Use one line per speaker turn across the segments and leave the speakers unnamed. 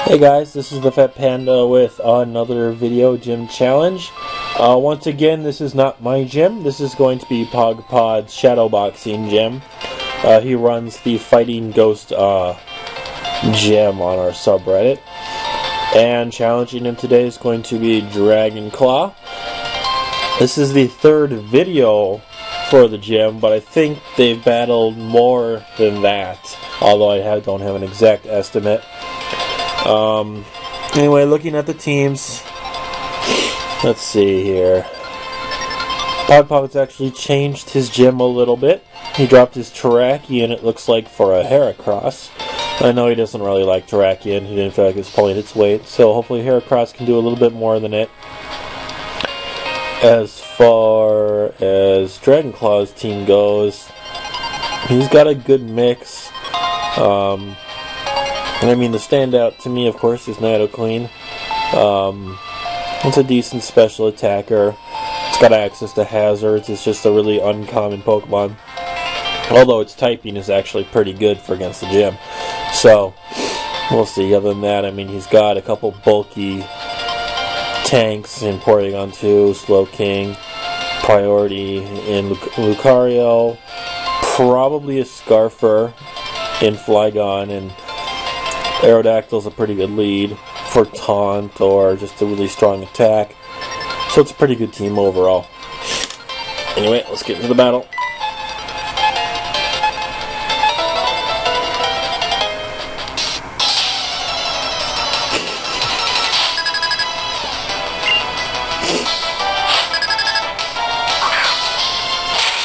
Hey guys, this is the Fat Panda with another video gym challenge. Once again, this is not my gym. This is going to be pogpod's shadowboxing gym. He runs the Fighting Ghost gym on our subreddit. And challenging him today is going to be Dragon Claw. This is the third video for the gym, but I think they've battled more than that, although I don't have an exact estimate. Anyway, looking at the teams, let's see here. Pogpod's actually changed his gym a little bit. He dropped his Terrakion, it looks like, for a Heracross. I know he doesn't really like Terrakion. He didn't feel like it's pulling its weight, so hopefully Heracross can do a little bit more than it. As far as Dragon Claw's team goes, he's got a good mix. I mean, the standout to me, of course, is Nidoqueen. It's a decent special attacker. It's got access to hazards. It's just a really uncommon Pokemon. Although its typing is actually pretty good for against the gym. So, we'll see. Other than that, I mean, he's got a couple bulky tanks in Porygon 2, Slowking, Priority in Lucario, probably a Scarfer in Flygon, and Aerodactyl's a pretty good lead for Taunt or just a really strong attack. So it's a pretty good team overall. Anyway, let's get into the battle.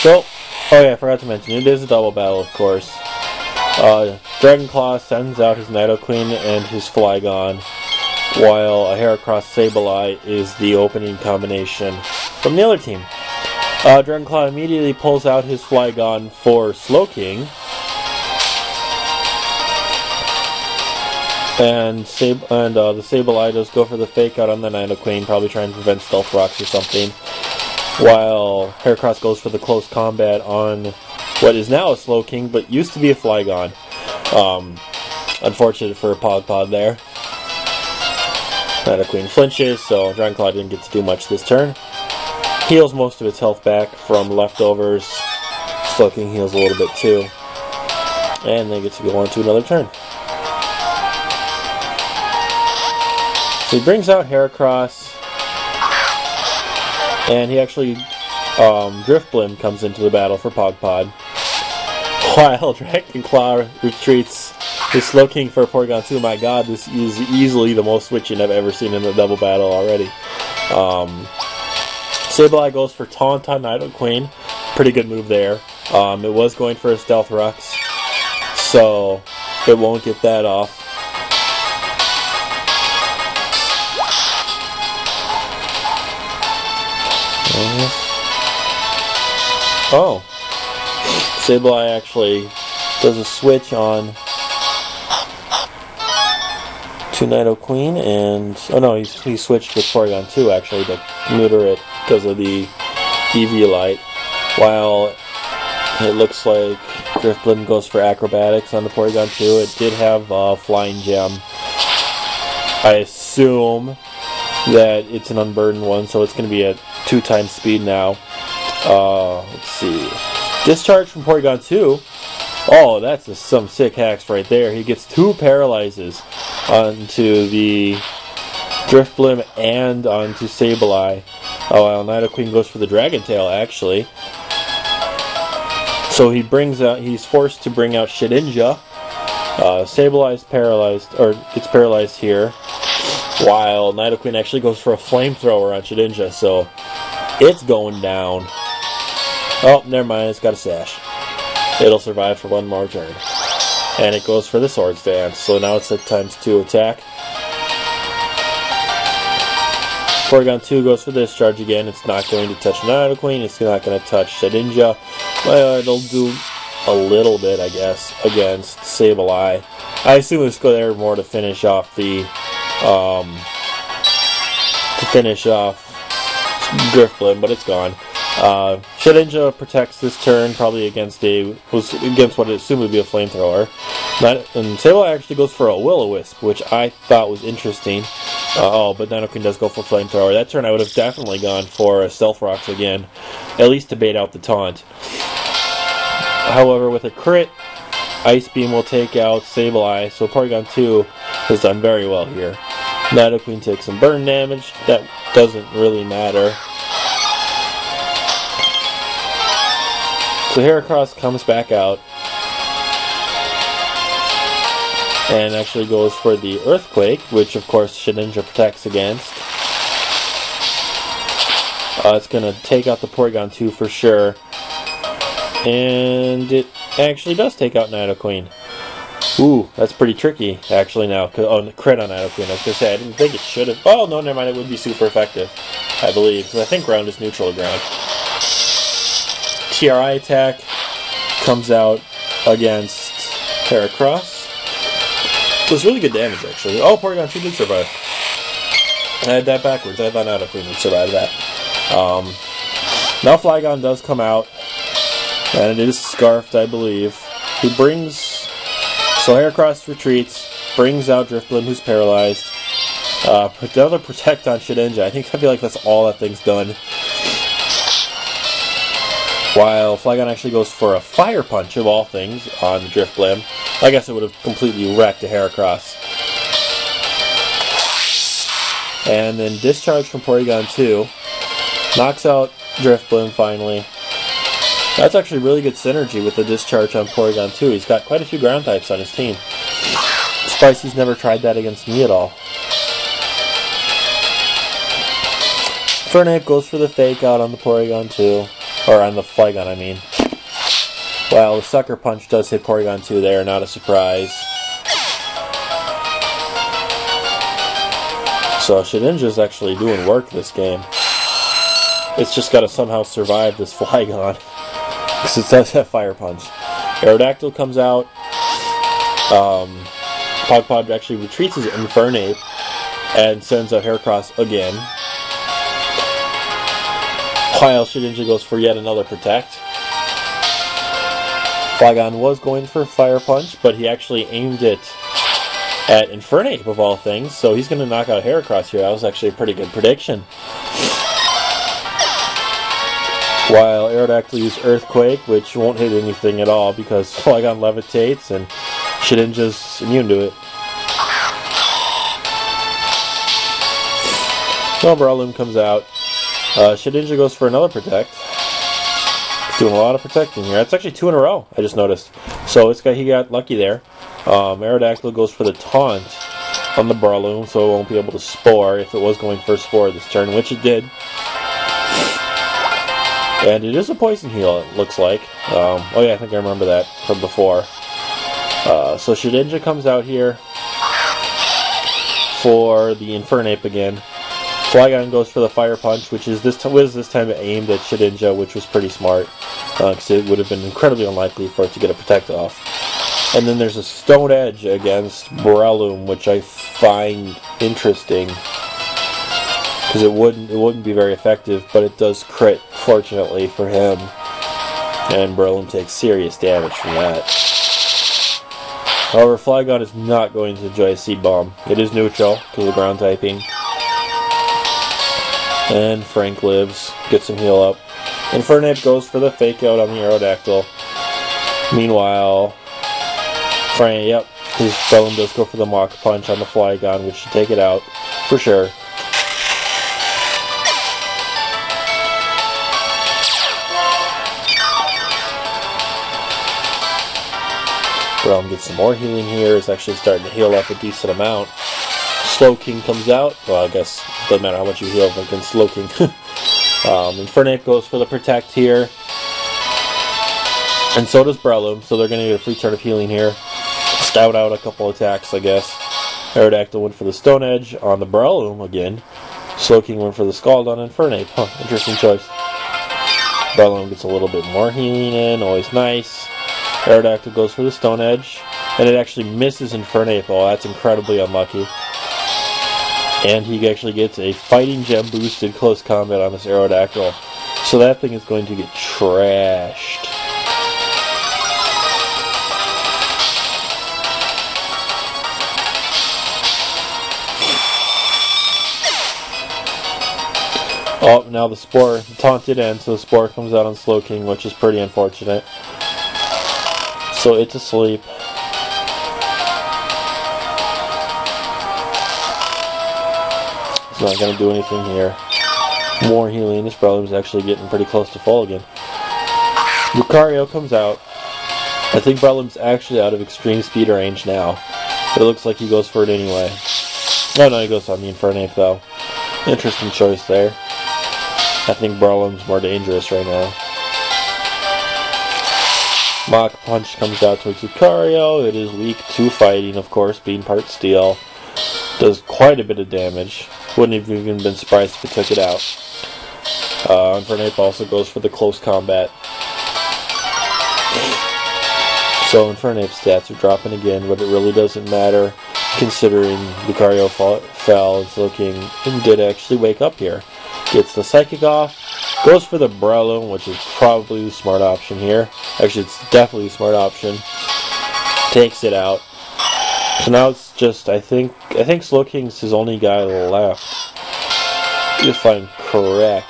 So, oh yeah, I forgot to mention, it is a double battle, of course. Dragon Claw sends out his Nidoqueen and his Flygon, while a Heracross Sableye is the opening combination from the other team. Dragon Claw immediately pulls out his Flygon for Slowking, and the Sableye does go for the fake out on the Nidoqueen, probably trying to prevent Stealth Rocks or something, while Heracross goes for the close combat on what is now a Slowking, but used to be a Flygon. Unfortunate for Pogpod there. Nidoqueen flinches, so Dragon Claw didn't get to do much this turn. Heals most of its health back from leftovers. Slowking heals a little bit too. And they get to go on to another turn. So he brings out Heracross, and he actually Drifblim comes into the battle for Pogpod, while Dragon Claw retreats his Slowking for Porygon 2. My god, this is easily the most switching I've ever seen in a double battle already. Sableye goes for Taunt on Nidoqueen. Pretty good move there. It was going for a Stealth Rocks, so it won't get that off. Oh, Sableye actually does a switch on to Nidoqueen, and oh no, he switched with Porygon 2 actually to neuter it because of the Eviolite. While it looks like Drifblim goes for Acrobatics on the Porygon 2, it did have Flying Gem. I assume that it's an unburdened one, so it's going to be at 2x speed now. Let's see. Discharge from Porygon 2. Oh, that's some sick hacks right there. He gets 2 paralyzes onto the Drifblim and onto Sableye. Oh, while Nidoqueen goes for the Dragon Tail, actually. So he's forced to bring out Shedinja. Sableye's paralyzed, or gets paralyzed here, while Nidoqueen actually goes for a Flamethrower on Shedinja, so it's going down. Oh, never mind, it's got a sash. It'll survive for one more turn. And it goes for the Swords Dance, so now it's a ×2 attack. Porygon 2 goes for Discharge again. It's not going to touch Nidoqueen, it's not going to touch Shedinja. Well, it'll do a little bit, I guess, against Sableye. I assume it's go there more to finish off the Drifblim, but it's gone. Shedinja protects this turn, probably against what I assume would be a Flamethrower. And Sable actually goes for a Will-O-Wisp, which I thought was interesting. But Dino Queen does go for Flamethrower. That turn I would have definitely gone for a Stealth Rocks again, at least to bait out the taunt. However, with a crit, Ice Beam will take out Sableye, so Porygon 2 has done very well here. Dino Queen takes some burn damage. That doesn't really matter. So Heracross comes back out and actually goes for the Earthquake, which of course Shedinja protects against. It's going to take out the Porygon 2 for sure. And it actually does take out Nidoqueen. Ooh, that's pretty tricky actually now. Oh, crit on Nidoqueen. I was going to say, I didn't think it should have. Oh, no, never mind. It would be super effective, I believe. Because I think ground is neutral ground. TRI attack comes out against Heracross. It was really good damage, actually. Oh, Porygon 2 did survive. I had that backwards. I thought Nidoqueen would survive that. Now Flygon does come out, and it is Scarfed, I believe. He brings... So Heracross retreats, brings out Drifblim, who's paralyzed. Put another Protect on Shedinja. I feel like that's all that thing's done. While Flygon actually goes for a Fire Punch, of all things, on the Drifblim. I guess it would have completely wrecked a Heracross. And then Discharge from Porygon 2. Knocks out Drifblim finally. That's actually really good synergy with the Discharge on Porygon 2. He's got quite a few ground types on his team. Spicy's never tried that against me at all. Fernape goes for the Fake Out on the Porygon 2. Or on the Flygon, I mean. Well, the Sucker Punch does hit Porygon 2 there, not a surprise. So Shedinja's actually doing work this game. It's just got to somehow survive this Flygon. Because it does have Fire Punch. Aerodactyl comes out. Pogpod actually retreats his Infernape and sends out Heracross again. While Shedinja goes for yet another Protect. Flygon was going for Fire Punch, but he actually aimed it at Infernape of all things, so he's going to knock out Heracross here. That was actually a pretty good prediction. While Aerodactyl used Earthquake, which won't hit anything at all because Flygon levitates and Shedinja's immune to it. Well, Breloom comes out. Shedinja goes for another Protect. He's doing a lot of protecting here. That's actually 2 in a row, I just noticed. So he got lucky there. Aerodactyl goes for the Taunt on the Breloom, so it won't be able to Spore if it was going for a Spore this turn, which it did. And it is a Poison Heal, it looks like. Oh yeah, I think I remember that from before. So Shedinja comes out here for the Infernape again. Flygon goes for the Fire Punch, which is this time aimed at Shedinja, which was pretty smart, because it would have been incredibly unlikely for it to get a Protect off. And then there's a Stone Edge against Breloom, which I find interesting, because it wouldn't be very effective, but it does crit, fortunately for him, and Breloom takes serious damage from that. However, Flygon is not going to enjoy a Seed Bomb. It is neutral because of the ground typing. And Frank lives, gets some heal up. Infernape goes for the Fake Out on the Aerodactyl. Meanwhile, his Breloom does go for the Mach Punch on the Flygon, which should take it out, for sure. Breloom gets some more healing here, is actually starting to heal up a decent amount. Slowking comes out. Well, I guess it doesn't matter how much you heal against Slowking. Infernape goes for the Protect here. And so does Breloom, so they're going to get a free turn of healing here. Stout out a couple attacks, I guess. Aerodactyl went for the Stone Edge on the Breloom again. Slowking went for the Scald on Infernape. Interesting choice. Breloom gets a little bit more healing in, always nice. Aerodactyl goes for the Stone Edge, and it actually misses Infernape. Oh, that's incredibly unlucky. And he actually gets a Fighting Gem boosted close combat on this Aerodactyl. So that thing is going to get trashed. Oh, now the Spore taunted in, so the Spore comes out on Slowking, which is pretty unfortunate. So it's asleep. It's not going to do anything here. More healing. This Breloom's actually getting pretty close to full again. Lucario comes out. I think Breloom's actually out of extreme speed range now. But it looks like he goes for it anyway. Oh no, he goes on the Infernape though. Interesting choice there. I think Breloom's more dangerous right now. Mach Punch comes out towards Lucario. It is weak to fighting, of course, being part steel. Does quite a bit of damage. Wouldn't have even been surprised if it took it out. Infernape also goes for the close combat. So Infernape's stats are dropping again, but it really doesn't matter considering Lucario fell. It's looking and did actually wake up here. Gets the Psychic off, goes for the Breloom, which is probably the smart option here. Actually, it's definitely the smart option. Takes it out. So now it's just, I think Slowking's his only guy left. If I'm correct.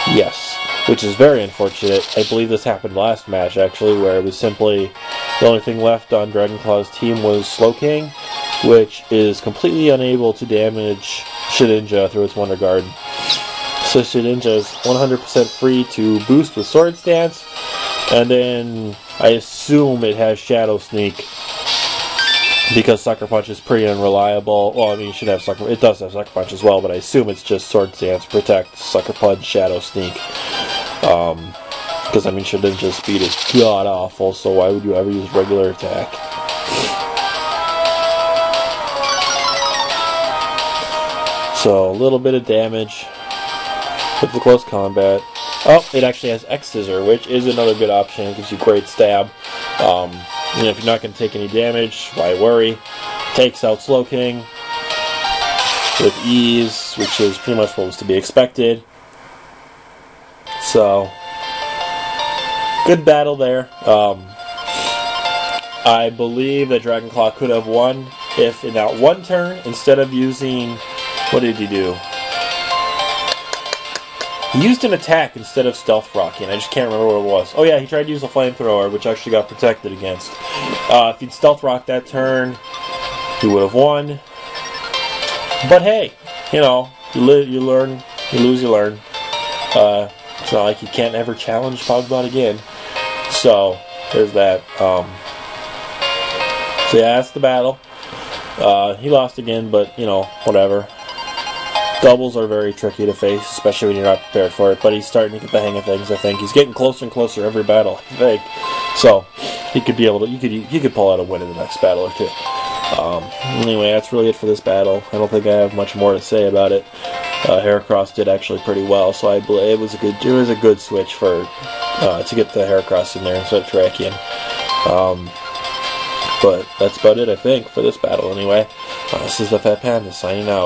Yes. Which is very unfortunate. I believe this happened last match, actually, where it was simply the only thing left on Dragonclaw's team was Slowking, which is completely unable to damage Shedinja through its Wonder Guard. So Shedinja is 100% free to boost with Sword Stance, and then I assume it has Shadow Sneak, because Sucker Punch is pretty unreliable. Well, I mean, it does have Sucker Punch as well, but I assume it's just Sword Stance, Protect, Sucker Punch, Shadow Sneak. Because I mean, Shedinja's speed is god awful, so why would you ever use regular attack? So a little bit of damage with the close combat. Oh, it actually has X Scissor, which is another good option. It gives you great stab. You know, if you're not going to take any damage, why worry? Takes out Slowking with ease, which is pretty much what was to be expected. So, good battle there. I believe that Dragonclaw could have won if in that one turn, instead of using... What did he do? He used an attack instead of Stealth Rocking. I just can't remember what it was. Oh yeah, he tried to use a Flamethrower, which actually got protected against. If he'd Stealth Rocked that turn, he would have won. But hey, you know, you learn, you lose, you learn. It's not like you can't ever challenge pogpod again. So, there's that. So yeah, that's the battle. He lost again, but, you know, whatever. Doubles are very tricky to face, especially when you're not prepared for it, but he's starting to get the hang of things, I think. He's getting closer and closer every battle, I think. So, he could be able to, he could pull out a win in the next battle or two. Anyway, that's really it for this battle. I don't think I have much more to say about it. Heracross did actually pretty well, so I believe it was a good switch for to get the Heracross in there instead of Terrakion. But that's about it, I think, for this battle anyway. This is the Fat Panda signing out.